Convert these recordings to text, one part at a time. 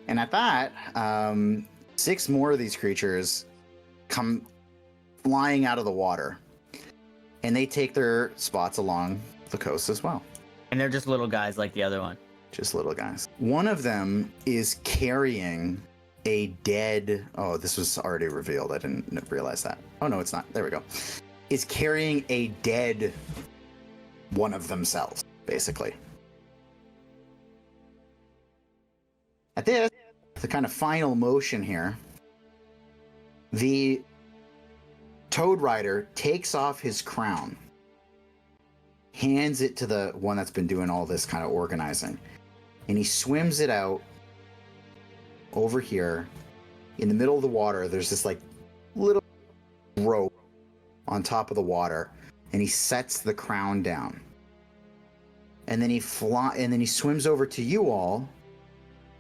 And at that, 6 more of these creatures come flying out of the water. And they take their spots along the coast as well. And they're just little guys like the other one. Just little guys. One of them is carrying a dead... Oh, this was already revealed. I didn't realize that. Oh, no, it's not. There we go. Is carrying a dead one of themselves, basically. At this, the kind of final motion here, the Toad Rider takes off his crown, hands it to the one that's been doing all this kind of organizing, and he swims it out over here. In the middle of the water, there's this like little rope on top of the water, and he sets the crown down. And then he swims over to you all,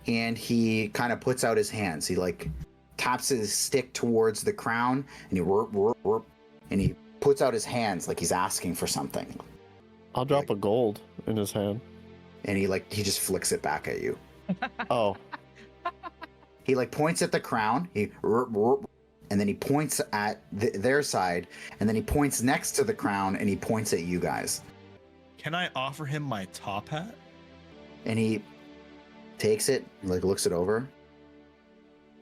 and he kind of puts out his hands. He like taps his stick towards the crown, and he puts out his hands like he's asking for something. I'll drop a gold in his hand. And he just flicks it back at you. Oh. He like points at the crown. And then he points at their side, and then he points next to the crown, and he points at you guys. Can I offer him my top hat? And he takes it, like looks it over,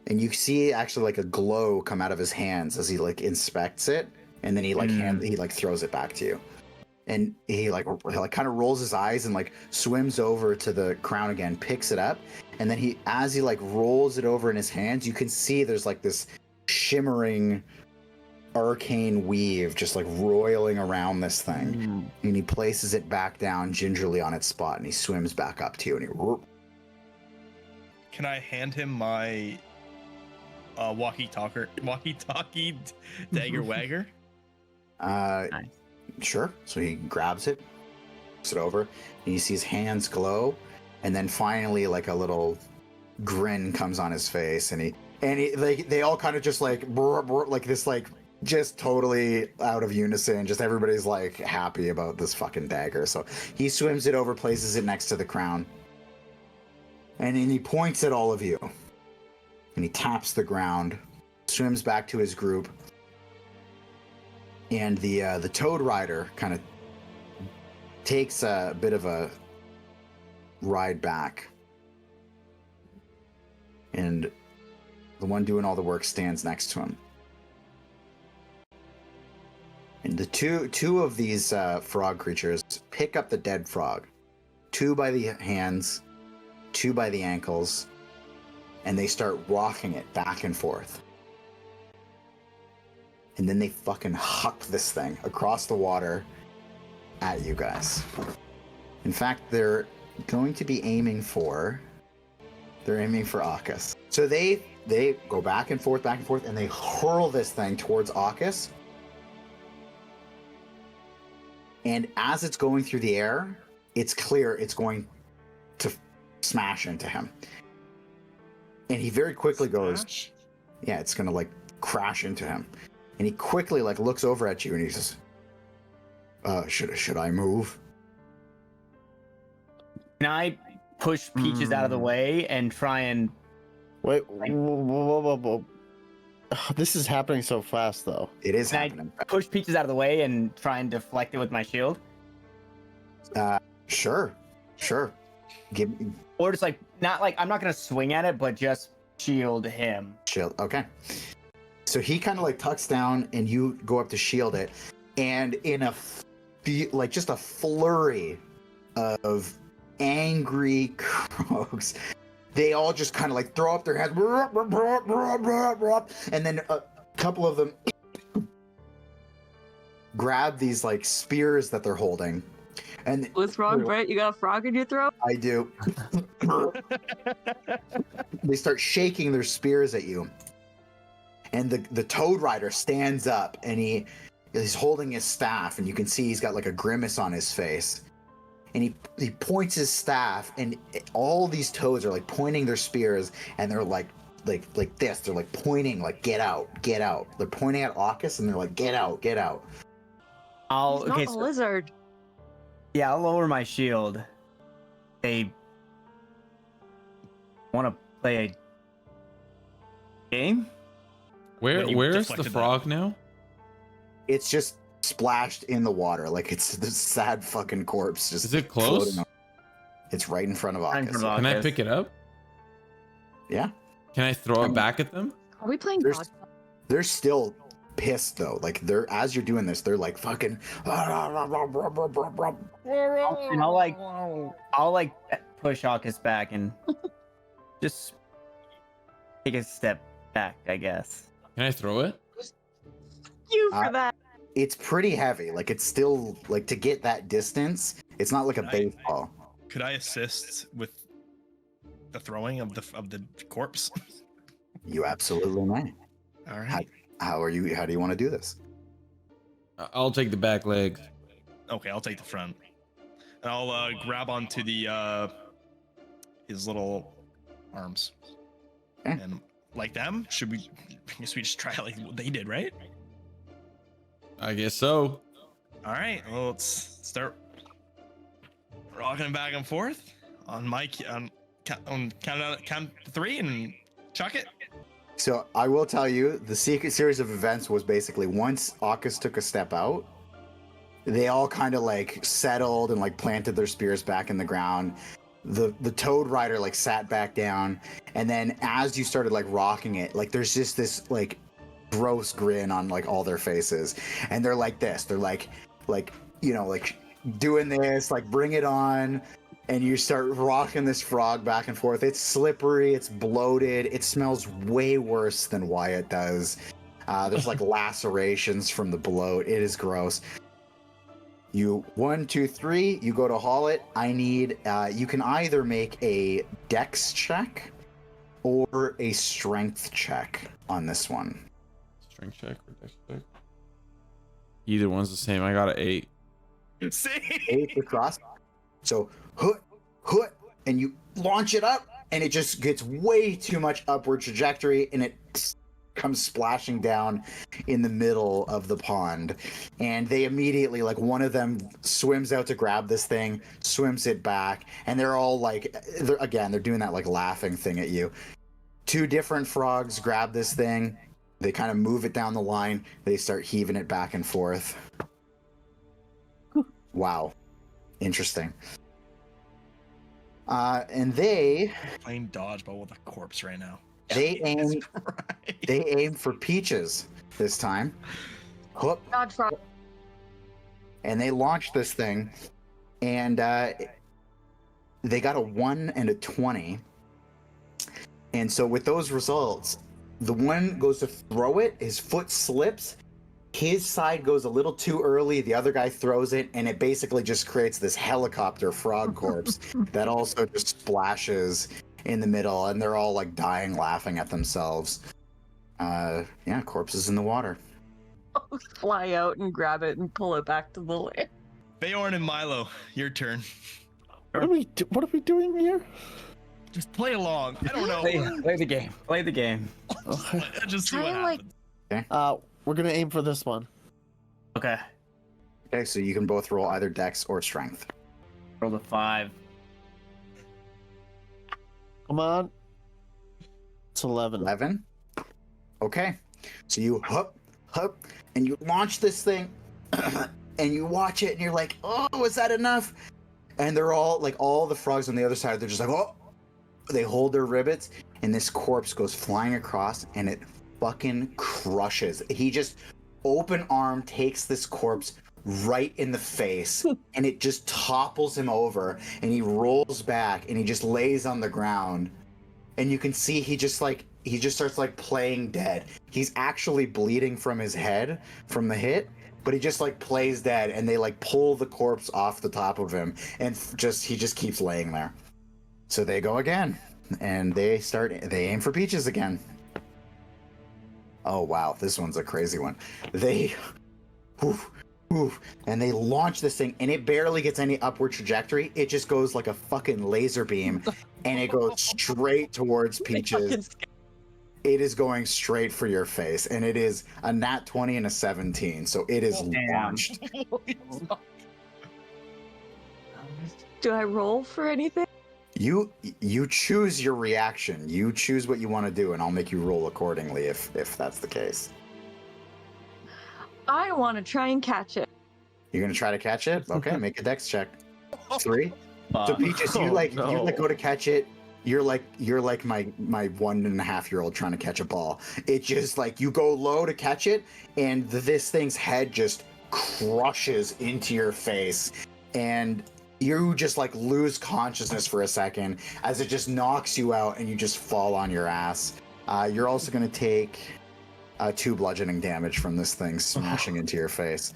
and you see actually like a glow come out of his hands as he like inspects it, and then he like he throws it back to you, and he kind of rolls his eyes and like swims over to the crown again, picks it up, and then as he like rolls it over in his hands, you can see there's like this shimmering arcane weave just like roiling around this thing, and he places it back down gingerly on its spot, and he swims back up to you, and he Can I hand him my walkie-talkie dagger wagger? Nice. Sure. So he grabs it, looks it over, and you see his hands glow, and then finally like a little grin comes on his face, and they all kind of just like like this, like just totally out of unison. Just everybody's like happy about this fucking dagger. So he swims it over, places it next to the crown, and then he points at all of you, and he taps the ground, swims back to his group, and the Toad Rider kind of takes a bit of a ride back, and the one doing all the work stands next to him. And the two of these frog creatures pick up the dead frog, 2 by the hands, 2 by the ankles, and they start rocking it back and forth. And then they fucking huck this thing across the water at you guys. In fact, they're going to be aiming for Akkus. So they go back and forth, and they hurl this thing towards Akkus. And as it's going through the air, it's clear it's going to smash into him. And he very quickly goes, yeah, it's going to like crash into him. And he quickly like looks over at you, and he says, should I move? Can I push Peaches out of the way and try and... Wait, whoa. This is happening so fast, though. It is Can happening. I push Peaches out of the way and try and deflect it with my shield? Sure. Give me Or just like, not like, I'm not going to swing at it, but just shield him. shield. Okay. So he kind of like tucks down, and you go up to shield it, and in just a flurry of angry croaks, they all just kind of like throw up their hands, and then a couple of them grab these like spears that they're holding. And What's wrong, Brett? You got a frog in your throat? I do. They start shaking their spears at you. And the Toad Rider stands up, and he's holding his staff, and you can see he's got like a grimace on his face. And he points his staff, and all these toads are like pointing their spears, and they're like this. They're like pointing, like get out. They're pointing at Akkus, and they're like get out. He's not a lizard. Yeah, I'll lower my shield. they want to play a game. When you Where's the deflected frog now? It's just splashed in the water, like it's this sad fucking corpse. Just Is it close? floating on- It's right in front of Right in Akis. front of Can I Akis. pick it up? Yeah, Can I throw it back at them? Are we playing There's- dodge? they're still pissed though. Like they're as you're doing this, they're like fucking. And I'll like push Akis back and just take a step back, I guess. Can I throw it? You for Uh, that. It's pretty heavy. Like it's still like to get that distance. It's not like a Nice. baseball. Could I assist with the throwing of the corpse? You absolutely may. All right. How are you? How do you want to do this? I'll take the back legs. Okay, I'll take the front. And I'll grab onto the his little arms. Okay. And like them, should we? I guess we just try like what they did, right? I guess so. All right. Well, let's start rocking back and forth on my count to 3 and chuck it. So I will tell you, the secret series of events was basically once Akis took a step out, they all kind of like settled and like planted their spears back in the ground. The Toad Rider like sat back down, and then as you started like rocking it, like there's just this like gross grin on like all their faces, and they're like this. They're like you know like doing this, like bring it on. And you start rocking this frog back and forth. It's slippery, it's bloated, it smells way worse than Wyatt does. There's like lacerations from the bloat. It is gross. You 1, 2, 3. You go to haul it. I need. You can either make a dex check or a strength check on this one. Strength check or dex check? Either one's the same. I got an 8. See? 8 across. So hoot, and you launch it up, and it just gets way too much upward trajectory, and it comes splashing down in the middle of the pond. And they immediately, like, one of them swims out to grab this thing, swims it back, and they're all like, they're doing that like laughing thing at you. 2 different frogs grab this thing, they kind of move it down the line, they start heaving it back and forth. Wow, interesting. And they Playing dodgeball with a corpse right now. They aim- Jesus Christ. they aim for Peaches this time. Hook, Dodge frog. and they launch this thing, and they got a 1 and a 20. And so with those results, the one goes to throw it, his foot slips, his side goes a little too early, the other guy throws it, and it basically just creates this helicopter frog corpse that also just splashes in the middle, and they're all like dying laughing at themselves. Yeah, corpses in the water. Fly out and grab it and pull it back to the land. Feyorn and Milo, your turn. What are we doing here? Just play along. I don't know. Play the game. Play the game. Okay. Just see what Try, like- happens. We're gonna aim for this one. Okay. Okay, so you can both roll either dex or strength. Roll the 5. Come on. It's 11. 11. Okay, so you hup, and you launch this thing, and you watch it, and you're like, oh, is that enough? And they're all like, all the frogs on the other side, they're just like, oh, they hold their ribbits, and this corpse goes flying across, and it fucking crushes. He just open arm takes this corpse right in the face, and it just topples him over, and he rolls back, and he just lays on the ground, and you can see he just starts like playing dead. He's actually bleeding from his head from the hit, but he just like plays dead, and they like pull the corpse off the top of him, and he just keeps laying there. So they go again, and they aim for Peaches again. Oh wow, this one's a crazy one. They and they launch this thing, and it barely gets any upward trajectory. It just goes like a fucking laser beam, and it goes straight towards Peaches. It is going straight for your face, and it is a nat 20 and a 17, so it is launched. Do I roll for anything? You choose your reaction. You choose what you want to do, and I'll make you roll accordingly if that's the case. I want to try and catch it. You're gonna try to catch it? Okay, make a dex check. 3. So Peaches, you Oh, like no. you like go to catch it. You're like my 1.5-year-old trying to catch a ball. It just like you go low to catch it, and this thing's head just crushes into your face, and you just like lose consciousness for a second as it just knocks you out, and you just fall on your ass. You're also gonna take 2 bludgeoning damage from this thing smashing into your face.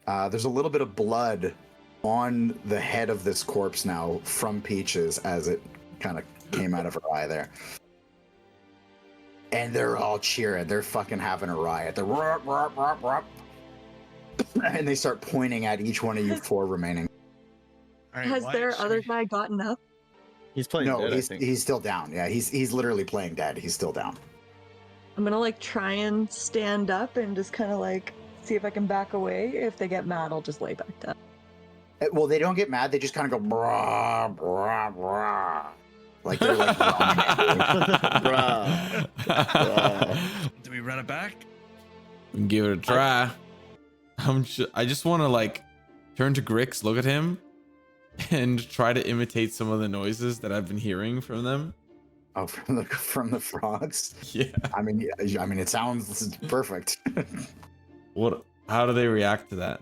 There's a little bit of blood on the head of this corpse now from Peaches as it kind of came out of her eye there. And they're all cheering. They're fucking having a riot. They're "Rup, rup, rup, rup." And they start pointing at each one of you 4 remaining. All right, Has Wyatt, their should other we- guy gotten up? He's playing No, dead, I think. he's still down. Yeah, he's literally playing dead. He's still down. I'm gonna like try and stand up and just kind of like see if I can back away. If they get mad, I'll just lay back down. Well, they don't get mad. They just kind of go brah, brah, brah. Like they're like Bruh. Do we run it back? Give it a try. I just want to like turn to Grix, look at him, and try to imitate some of the noises that I've been hearing from them. oh, from the frogs. Yeah. I mean, it sounds perfect. How do they react to that?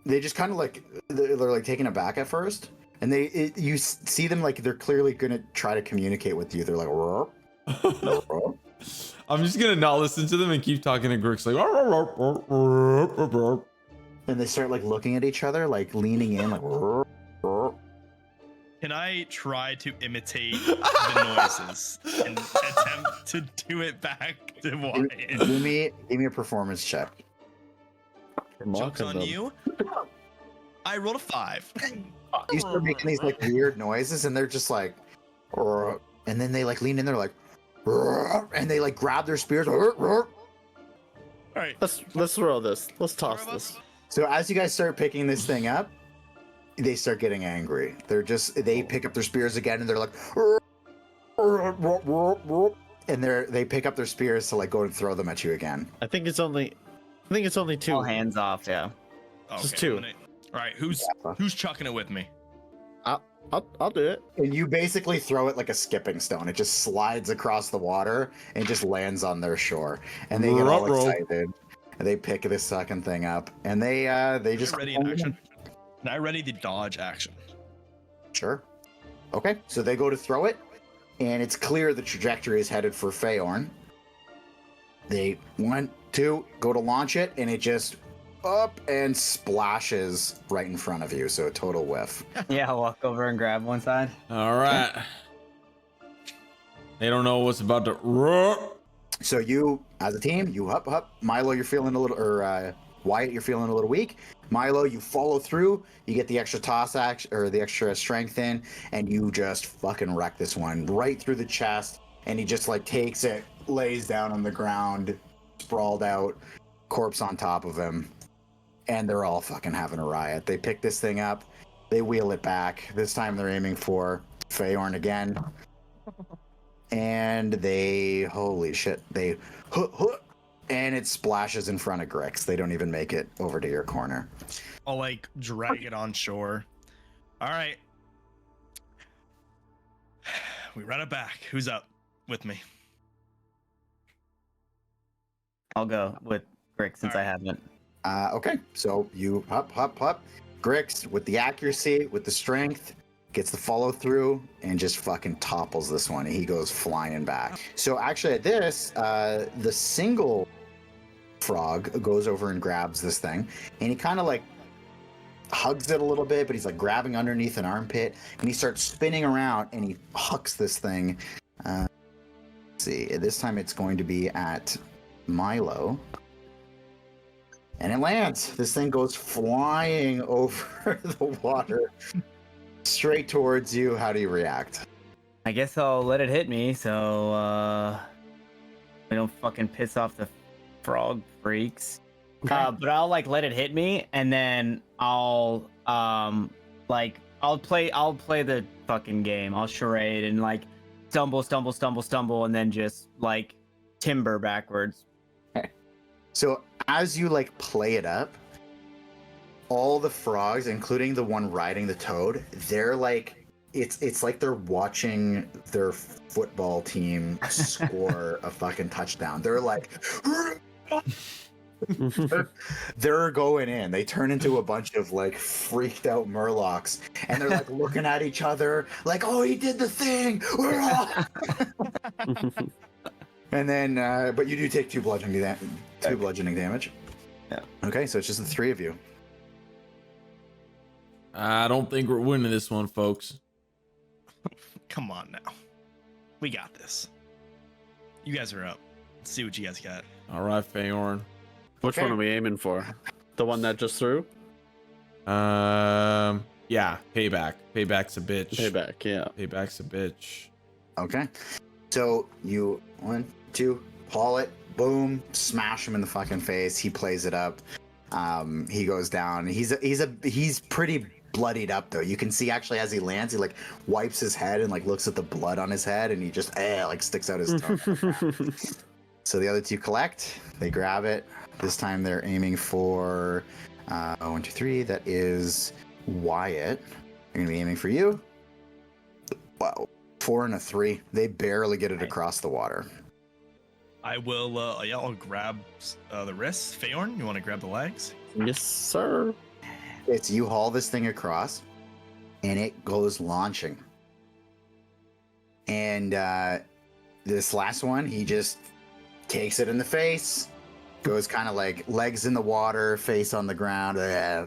They just kind of like they're like taken aback at first, and you see them like they're clearly gonna try to communicate with you. They're like, "Rup, rup." I'm just gonna not listen to them and keep talking to Grix like. And they start like looking at each other, like leaning in, like. "Rup, rup." Can I try to imitate the noises and attempt to do it back to Wyatt? Give me a performance check. Joke's on you. I rolled a 5. You start making these like weird noises, and they're just like, "Rup," and then they like lean in, they're like, "Rup," and they like grab their spears. "Rup, rup." All right. Let's throw this. Let's toss this. So as you guys start picking this thing up, they start getting angry. They pick up their spears again, and they're like, "Rup, rup, rup, rup, rup," and they pick up their spears to like go and throw them at you again. I think it's only 2. All hands off, yeah. Just 2. All right, who's chucking it with me? I'll do it. And you basically throw it like a skipping stone. It just slides across the water and just lands on their shore. And they get all Ruh-roh. excited. And they pick this second thing up. And they just Can I ready an action? Can I ready the dodge action? Sure. Okay, so they go to throw it, and it's clear the trajectory is headed for Feyorn. They 1, 2, go to launch it, and it just up and splashes right in front of you. So a total whiff. Yeah, I'll walk over and grab one side. All right. They don't know what's about to. So you, as a team, you up. Milo, you're feeling a little, or Wyatt, you're feeling a little weak. Milo, you follow through. You get the extra toss action or the extra strength in, and you just fucking wreck this one right through the chest. And he just like takes it, lays down on the ground, sprawled out, corpse on top of him, and they're all fucking having a riot. They pick this thing up, they wheel it back. This time they're aiming for Feyorn again. And they, holy shit, they and it splashes in front of Grix. They don't even make it over to your corner. I'll like drag it on shore. All right. We run it back. Who's up with me? I'll go with Grix since I Alright. haven't. Okay, so you hop. Grix, with the accuracy, with the strength, gets the follow through and just fucking topples this one. And he goes flying back. So actually at this, the single frog goes over and grabs this thing. And he kind of like hugs it a little bit, but he's like grabbing underneath an armpit. And he starts spinning around and he hucks this thing. Let's see, this time it's going to be at Milo. And it lands. This thing goes flying over the water straight towards you. How do you react? I guess I'll let it hit me so we don't fucking piss off the frog freaks. But I'll like let it hit me and then I'll I'll play the fucking game. I'll charade and like stumble, and then just like timber backwards. So as you like play it up, all the frogs, including the one riding the toad, they're like, it's like they're watching their football team score a fucking touchdown. They're like, they're going in. They turn into a bunch of like freaked out murlocs, and they're like looking at each other, like, "Oh, he did the thing!" And then, but you do take two bludgeoning damage. Yeah. Okay, so it's just the three of you. I don't think we're winning this one, folks. Come on now. We got this. You guys are up. Let's see what you guys got. All right, Feyorn. Which one are we aiming for? The one that just threw? Yeah, payback. Payback's a bitch. Payback, yeah. Payback's a bitch. Okay. So you 1, 2, haul it, boom, smash him in the fucking face. He plays it up. He goes down. He's pretty bloodied up though. You can see actually as he lands, he like wipes his head and like looks at the blood on his head, and he just like sticks out his tongue. So the other two collect. They grab it. This time they're aiming for 1, 2, 3. That is Wyatt. They're gonna be aiming for you. Wow. 4 and a 3. They barely get it across the water. I will, I'll grab the wrists. Feyorn, you want to grab the legs? Yes, sir. It's you haul this thing across, and it goes launching. And this last one, he just takes it in the face, goes kind of like legs in the water, face on the ground,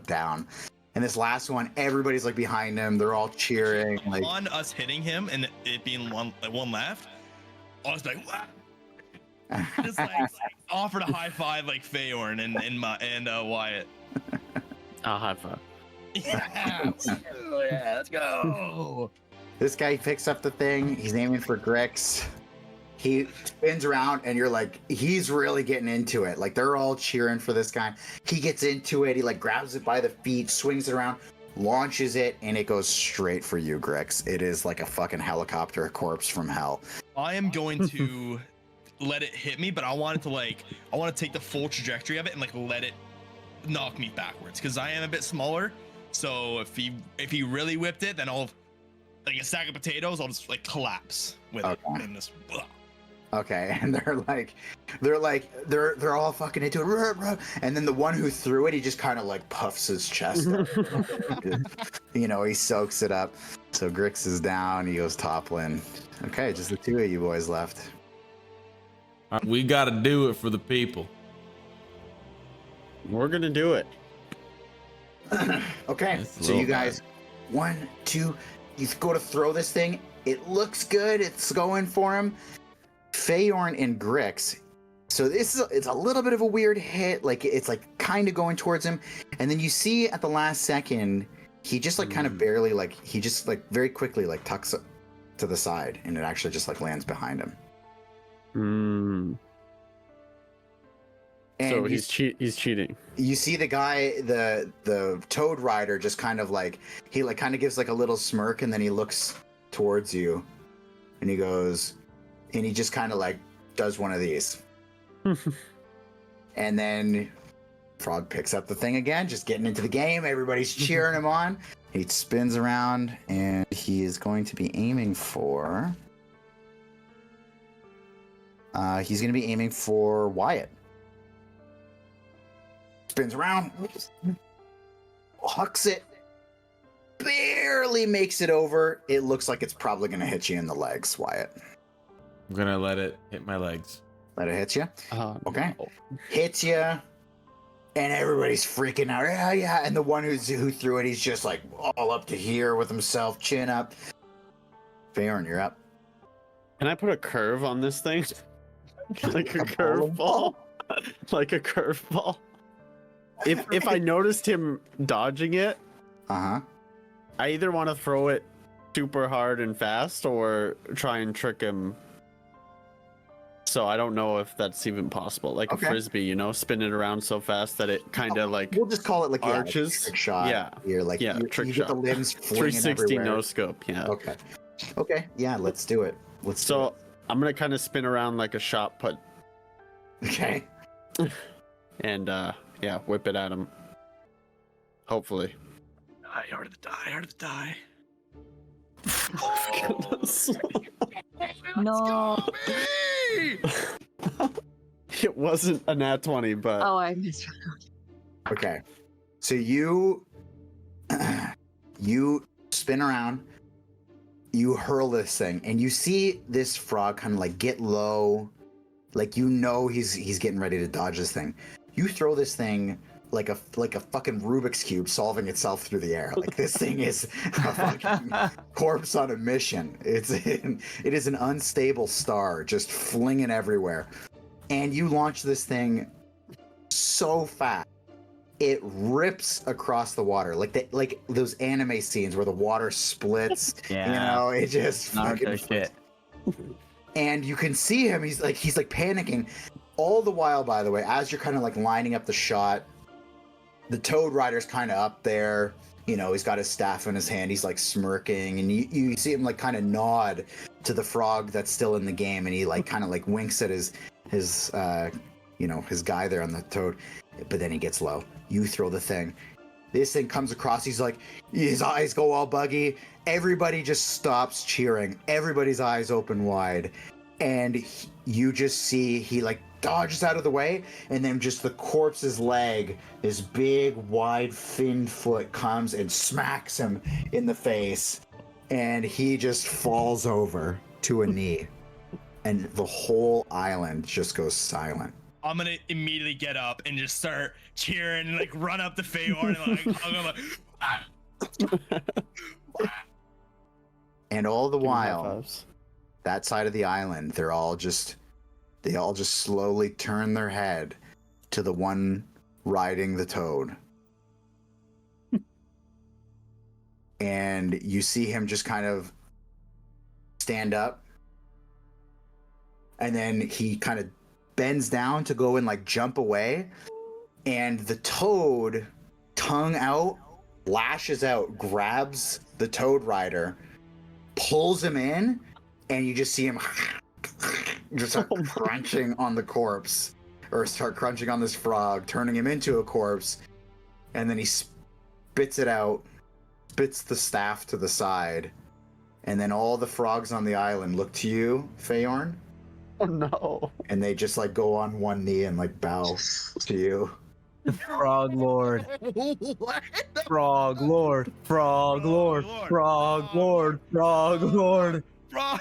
down. And this last one, everybody's like behind him. They're all cheering. Like On us hitting him and it being one left, I was like, what? Just like offered a high five like Feyorn and Wyatt. I'll high five. Yeah. Yeah, let's go. this guy picks up the thing. He's aiming for Grix. He spins around, and you're like, he's really getting into it. Like, they're all cheering for this guy. He gets into it. He like grabs it by the feet, swings it around, launches it, and it goes straight for you, Grix. It is like a fucking helicopter, a corpse from hell. I am going to let it hit me, but I want to take the full trajectory of it and like let it knock me backwards because I am a bit smaller. So if he really whipped it, then I'll like a sack of potatoes. I'll just like collapse with it and just. Okay, and they're all fucking into it, and then the one who threw it, he just kind of like puffs his chest up. You know, he soaks it up. So Grix is down. He goes toppling. Okay, just the two of you boys left. All right, we got to do it for the people. We're gonna do it. Okay, It's a so you little guys, 1, 2, you go to throw this thing. It looks good. It's going for him. Feyorn and Grix. So it's a little bit of a weird hit. Like it's like kind of going towards him, and then you see at the last second, he just like kind of barely like he just like very quickly like tucks it to the side, and it actually just like lands behind him. And So he's cheating. You see the guy, the toad rider, just kind of like he like kind of gives like a little smirk, and then he looks towards you, and he goes, and he just kind of like does one of these, and then Frog picks up the thing again, just getting into the game. Everybody's cheering him on. He spins around, and he is going to be aiming for. He's going to be aiming for Wyatt. Spins around, hucks it, barely makes it over. It looks like it's probably going to hit you in the legs, Wyatt. I'm going to let it hit my legs. Let it hit you? Okay. No. Hits you, and everybody's freaking out. Yeah, yeah. And the one who threw it, he's just like all up to here with himself, chin up. Feyorn, you're up. Can I put a curve on this thing? Like a curveball? Like a curveball? If I noticed him dodging it, Uh-huh. I either want to throw it super hard and fast or try and trick him. So I don't know if that's even possible. Like Okay. a frisbee, you know, spin it around so fast that it kind of like We'll just call it like arches. trick shot. Yeah. You're like Yeah, you trick get shot. the limbs flinging 360 everywhere. no scope. Yeah. Okay. Okay. Yeah. Let's do it. Let's. do So I'm gonna kind of spin around like a shot put it. Okay. and yeah, whip it at him. Hopefully. Die, heart of the die, heart of the die. Goodness. No. Baby! It wasn't a nat 20, but Oh, I missed. Okay. So you you spin around, you hurl this thing, and you see this frog kind of like get low, like you know he's getting ready to dodge this thing. You throw this thing like a fucking Rubik's cube solving itself through the air. Like this thing is a fucking corpse on a mission. It is an unstable star just flinging everywhere. And you launch this thing so fast. It rips across the water like those anime scenes where the water splits. Yeah. You know, it just Naruto fucking shit. and you can see him. He's like panicking. All the while, by the way, as you're kind of like lining up the shot, the Toad Rider's kind of up there. You know, he's got his staff in his hand. He's like smirking, and you see him like kind of nod to the frog that's still in the game, and he like kind of like winks at his guy there on the Toad. But then he gets low. You throw the thing. This thing comes across. He's like, his eyes go all buggy. Everybody just stops cheering. Everybody's eyes open wide, and you just see he like dodges out of the way, and then just the corpse's leg, this big wide finned foot comes and smacks him in the face, and he just falls over to a knee, and the whole island just goes silent. I'm gonna immediately get up and just start cheering and like run up to Feyorn and like hug him like. And all the Give me high while, fives. that side of the island, they all just slowly turn their head to the one riding the Toad. And you see him just kind of stand up, and then he kind of bends down to go and like jump away, and the Toad, tongue out, lashes out, grabs the Toad Rider, pulls him in, and you just see him just start crunching on the corpse, or start crunching on this frog, turning him into a corpse, and then he spits it out, spits the staff to the side, and then all the frogs on the island look to you, Feyorn, Oh no. and they just like go on one knee and like bow to you. Frog Lord. What? Frog Lord. Frog Lord. Frog Lord. Frog Lord. Frog.